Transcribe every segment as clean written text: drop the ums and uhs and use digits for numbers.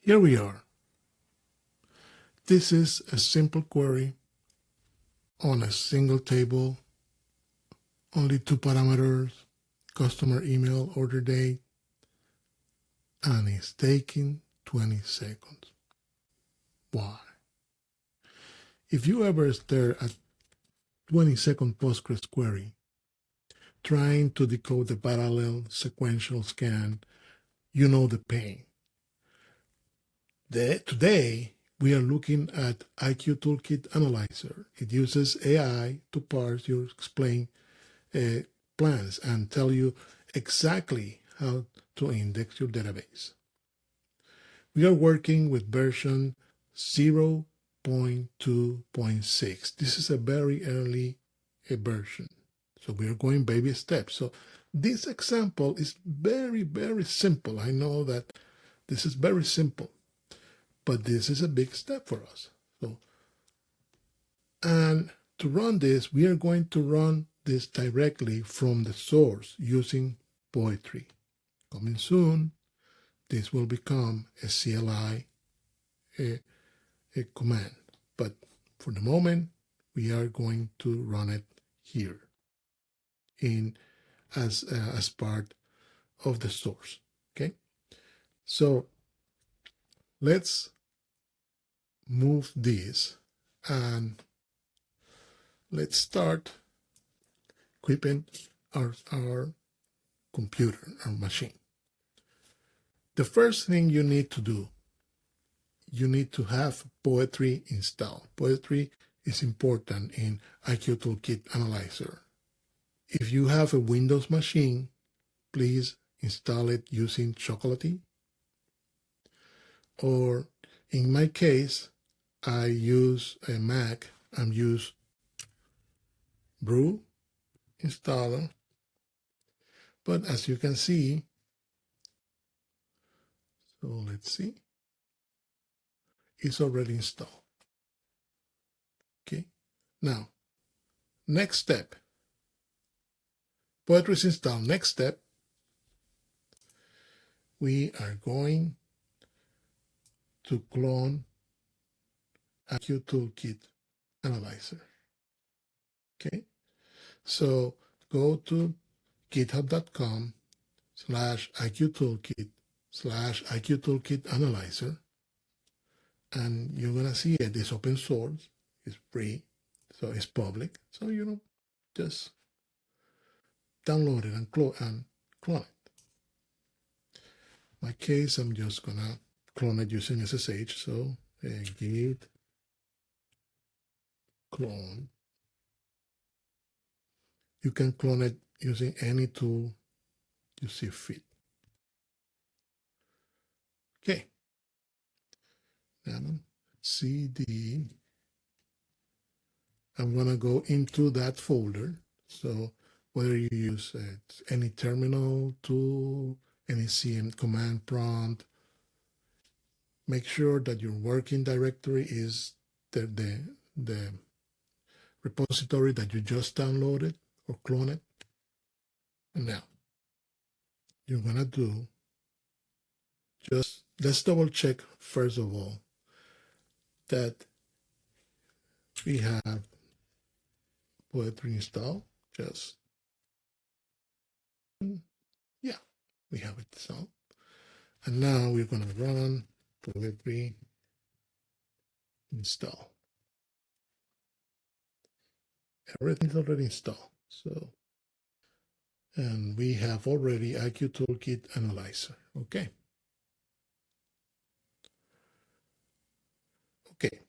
Here we are. This is a simple query on a single table, only 2 parameters, customer email, order date, and it's taking 20 seconds. Why? If you ever stare at 20-second Postgres query, trying to decode the parallel sequential scan, you know the pain. Today, we are looking at IQToolkit Analyzer. It uses AI to parse your explain plans and tell you exactly how to index your database. We are working with version 0.2.6. This is a very early version. So we are going baby steps. So this example is very, very simple. I know that this is very simple, but this is a big step for us. And to run this, we are going to run this directly from the source using Poetry. Coming soon, this will become a CLI a command. But for the moment, we are going to run it here as part of the source. Okay, so let's move this and let's start equipping our computer, our machine. The first thing you need to do, you need to have Poetry installed. Poetry is important in IQToolkit Analyzer. If you have a Windows machine, please install it using Chocolatey. Or in my case, I use a Mac and use Brew installer. But as you can see, so let's see, it's already installed. Okay, now, next step. Poetry is installed. Next step, we are going to clone IQToolkit Analyzer. Okay, so go to github.com/IQToolkit/IQToolkit Analyzer, and you're gonna see it. It's open source, it's free, so it's public. So just download it and clone it. In my case, I'm just gonna clone it using SSH. So git clone. You can clone it using any tool you see fit. Okay. Now cd. I'm gonna go into that folder. So whether you use any terminal tool, any CM command prompt, make sure that your working directory is the repository that you just downloaded or clone it. And now you're gonna do let's double check first of all that we have Poetry installed. Yeah, we have it installed. And now we're gonna run Poetry install. Everything's already installed. So, and we have already IQToolkit Analyzer. Okay. Okay.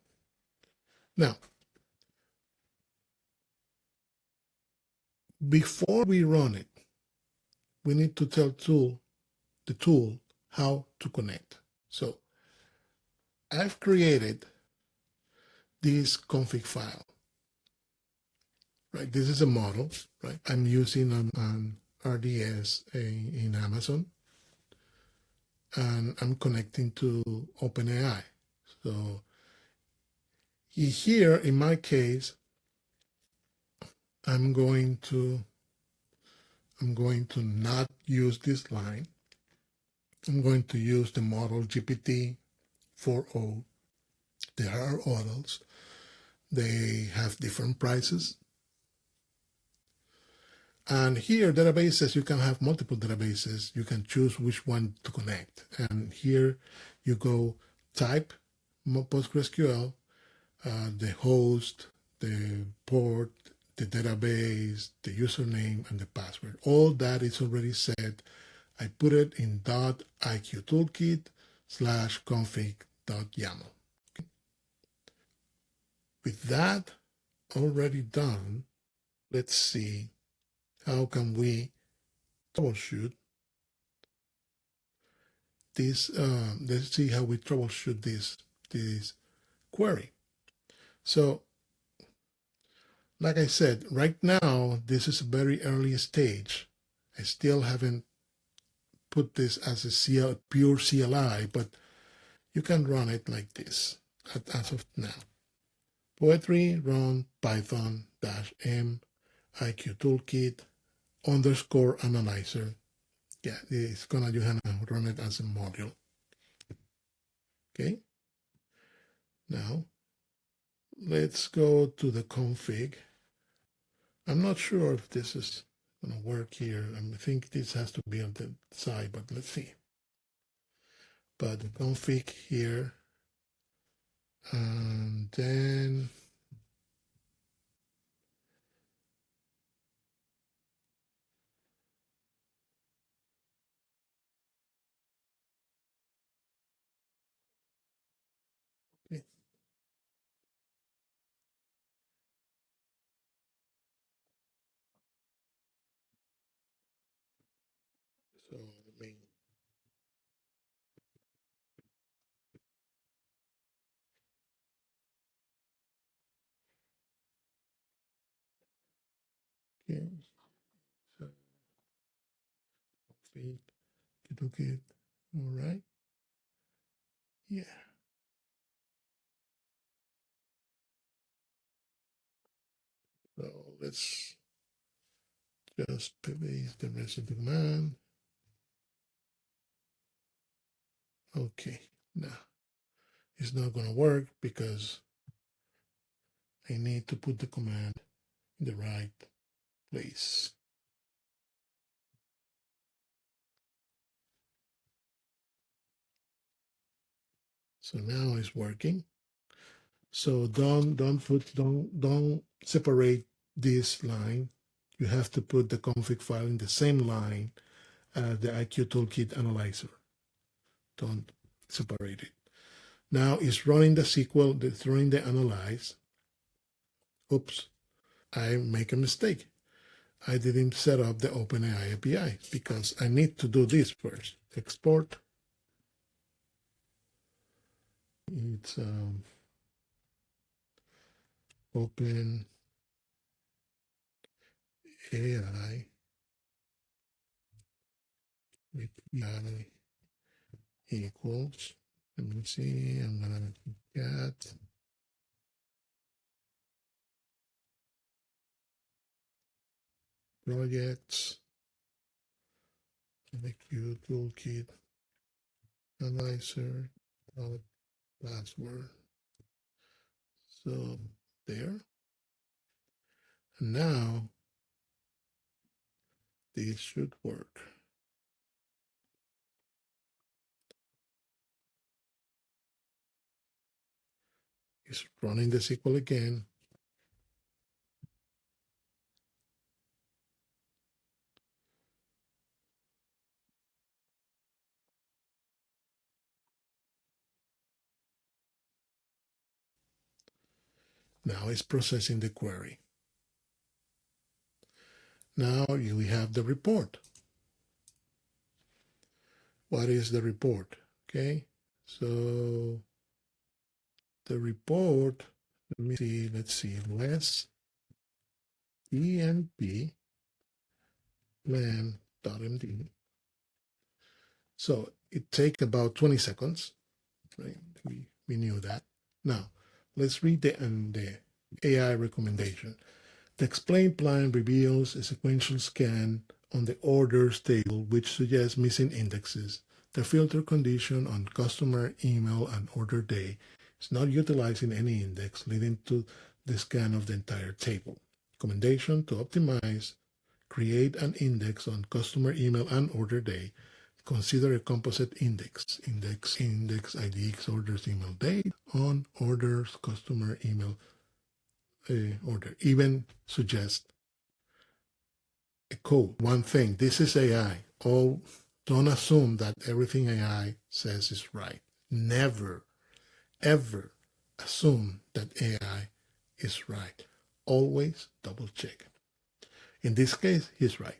Now, before we run it, we need to tell the tool how to connect. So I've created this config file. Right, this is a model, right? I'm using an RDS in Amazon, and I'm connecting to OpenAI. So here, in my case, I'm going to not use this line. I'm going to use the model GPT 40. There are others. They have different prices. And here, databases, you can have multiple databases. You can choose which one to connect. And here you go type PostgreSQL, the host, the port, the database, the username, and the password. All that is already set. I put it in .iqtoolkit/config.yaml. Okay. With that already done, let's see how can we troubleshoot this. Let's see how we troubleshoot this query. So, like I said, right now this is a very early stage. I still haven't put this as a pure CLI, but you can run it like this as of now. Poetry run python -m IQToolkit _analyzer. Yeah, it's gonna you have to run it as a module. Okay. Now let's go to the config. I'm not sure if this is gonna work here. I think this has to be on the side, but let's see. But the config here, and then okay. So let me okay. So config toolkit. All right. Yeah. So let's just paste the rest of the command. Okay. Now it's not gonna work because I need to put the command in the right place. So now it's working. So don't separate this line. You have to put the config file in the same line as the IQToolkit Analyzer. Don't separate it. Now it's running the SQL, it's running the analyze. Oops, I make a mistake. I didn't set up the OpenAI API because I need to do this first. Export. It's OpenAI API equals. Let me see. I'm gonna get projects. IQToolkit Analyzer. Password. So there. And now this should work. It's running the SQL again. Now it's processing the query. Now we have the report. What is the report? Okay, so the report, let's see, less emp plan.md. So it takes about 20 seconds, right? We knew that. Now, let's read the AI recommendation. The explain plan reveals a sequential scan on the orders table, which suggests missing indexes. The filter condition on customer email and order day is not utilizing any index, leading to the scan of the entire table. Recommendation to optimize: create an index on customer email and order day. Consider a composite index. Index IDX orders email date on orders customer email order. Even suggest a code. One thing, this is AI. Don't assume that everything AI says is right. Never, ever assume that AI is right. Always double check. In this case, he's right.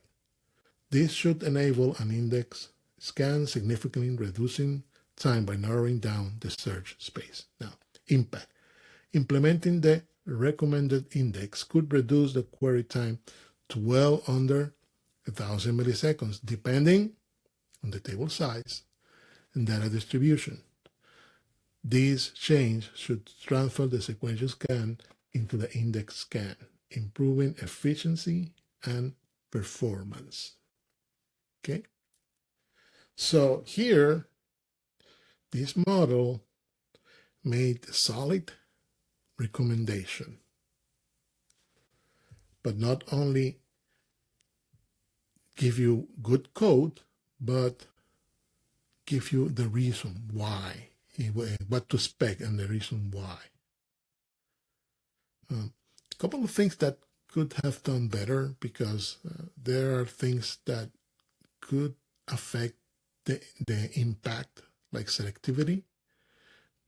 This should enable an index scan, significantly reducing time by narrowing down the search space. Now, impact. Implementing the recommended index could reduce the query time to well under 1,000 milliseconds, depending on the table size and data distribution. This change should transfer the sequential scan into the index scan, improving efficiency and performance. Okay? So here, this model made a solid recommendation, but not only give you good code, but give you the reason why, what to expect and the reason why. A couple of things that could have done better, because there are things that could affect the impact, like selectivity,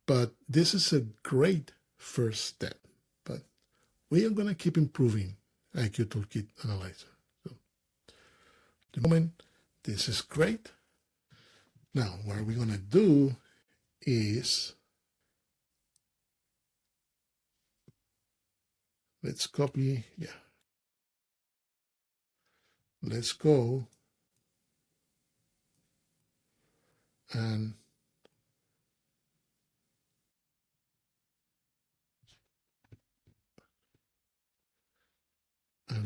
but this is a great first step. But we are going to keep improving IQToolkit Analyzer. So, at the moment, this is great. Now, what we're going to do is, let's copy, let's go and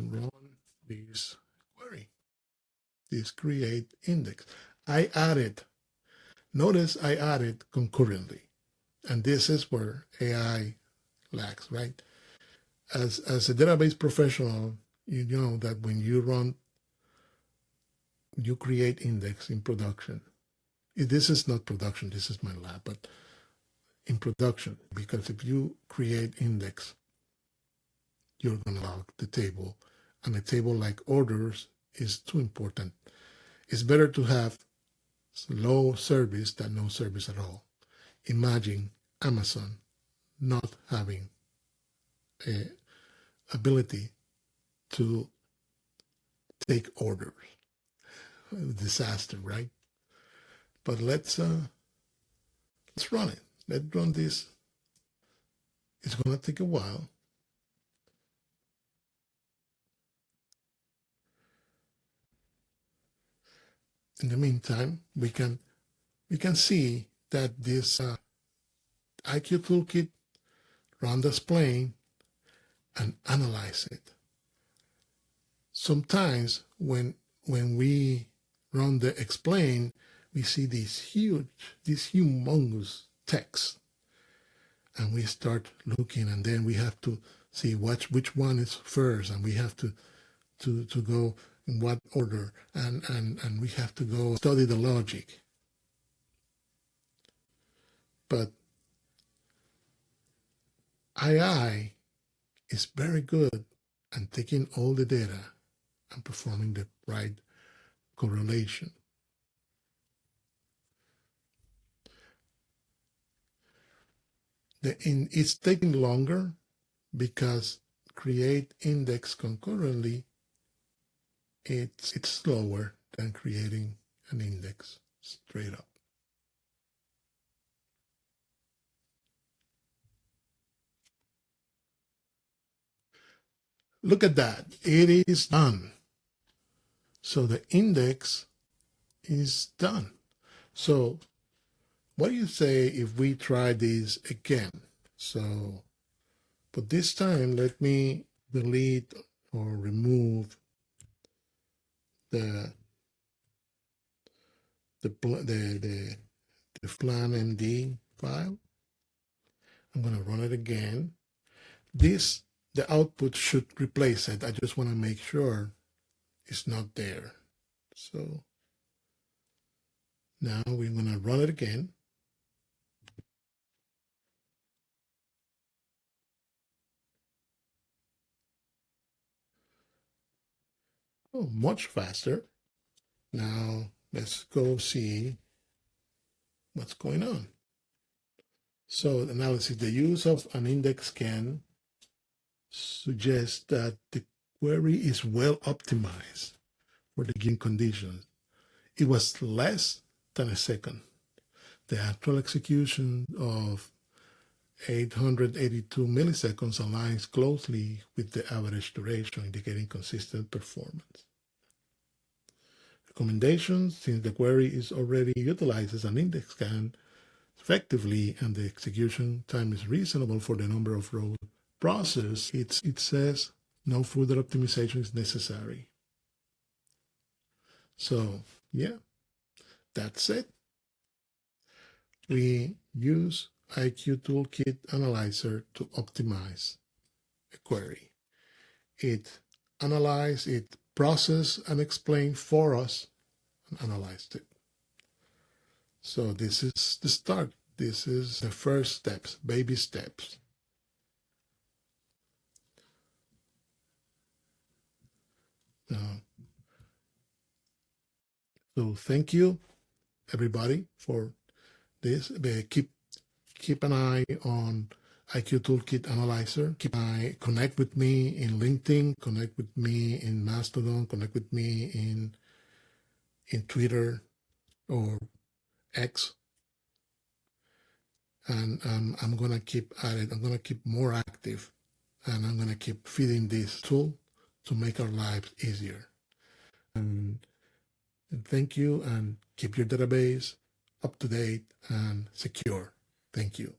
run this query, this create index. Notice I added concurrently, and this is where AI lacks, right? As a database professional, you know that when you create index in production. This is not production, this is my lab, but in production, because if you create index, you're going to log the table, and a table like orders is too important. It's better to have low service than no service at all. Imagine Amazon not having a ability to take orders. Disaster, right? But let's run it. Let's run this. It's going to take a while. In the meantime, we can see that this IQToolkit run the explain and analyze it. Sometimes when we run the explain, we see this humongous text, and we start looking, and then we have to see which one is first, and we have to go in what order, and we have to go study the logic. But AI is very good at taking all the data and performing the right correlation. It's taking longer because create index concurrently, it's slower than creating an index straight up. Look at that, it is done. So the index is done. So what do you say if we try this again? So, but this time, let me delete or remove the the plan MD file. I'm going to run it again. The output should replace it. I just want to make sure it's not there. So now we're going to run it again. Oh, much faster. Now let's go see what's going on. So analysis, the use of an index scan suggests that the query is well optimized for the given conditions. It was less than a second. The actual execution of 882 milliseconds aligns closely with the average duration, indicating consistent performance. Recommendations: since the query is already utilized as an index scan effectively and the execution time is reasonable for the number of rows processed, it says no further optimization is necessary. So yeah, that's it. We use IQToolkit Analyzer to optimize a query. It analyzed, it processed and explained for us and analyzed it. So this is the start. This is the first steps, baby steps. So thank you, everybody, for this. Keep an eye on IQToolkit Analyzer. Keep an eye. Connect with me in LinkedIn. Connect with me in Mastodon. Connect with me in Twitter or X. And I'm gonna keep at it. I'm gonna keep more active, and I'm gonna keep feeding this tool to make our lives easier. And thank you, and keep your database up to date and secure. Thank you.